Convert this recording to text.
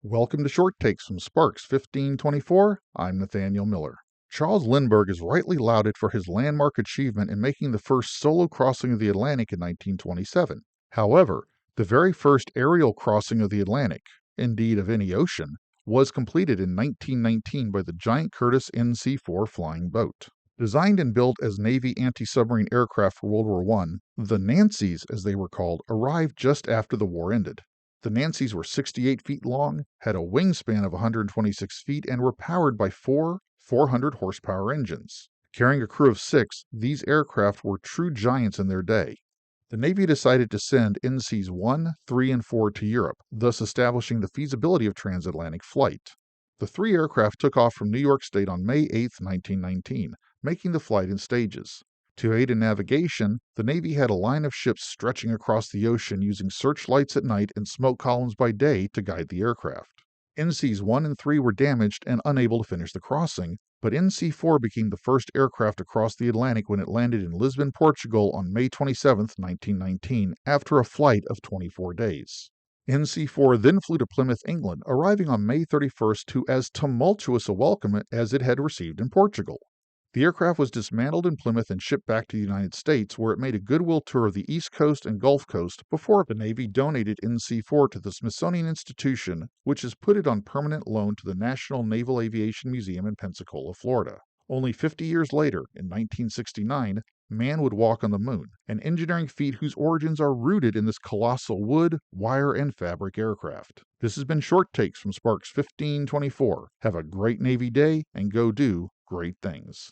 Welcome to Short Takes from Sparks 1524. I'm Nathaniel Miller. Charles Lindbergh is rightly lauded for his landmark achievement in making the first solo crossing of the Atlantic in 1927. However, the very first aerial crossing of the Atlantic, indeed of any ocean, was completed in 1919 by the giant Curtiss NC-4 flying boat. Designed and built as Navy anti-submarine aircraft for World War I, the Nancies, as they were called, arrived just after the war ended. The Nancies were 68 feet long, had a wingspan of 126 feet, and were powered by four 400-horsepower engines. Carrying a crew of 6, these aircraft were true giants in their day. The Navy decided to send NCs 1, 3, and 4 to Europe, thus establishing the feasibility of transatlantic flight. The 3 aircraft took off from New York State on May 8, 1919, making the flight in stages. To aid in navigation, the Navy had a line of ships stretching across the ocean using searchlights at night and smoke columns by day to guide the aircraft. NCs 1 and 3 were damaged and unable to finish the crossing, but NC-4 became the first aircraft across the Atlantic when it landed in Lisbon, Portugal on May 27, 1919, after a flight of 24 days. NC-4 then flew to Plymouth, England, arriving on May 31st to as tumultuous a welcome as it had received in Portugal. The aircraft was dismantled in Plymouth and shipped back to the United States, where it made a goodwill tour of the East Coast and Gulf Coast before the Navy donated NC-4 to the Smithsonian Institution, which has put it on permanent loan to the National Naval Aviation Museum in Pensacola, Florida. Only 50 years later, in 1969, man would walk on the moon, an engineering feat whose origins are rooted in this colossal wood, wire, and fabric aircraft. This has been Short Takes from Sparks 1524. Have a great Navy day and go do great things.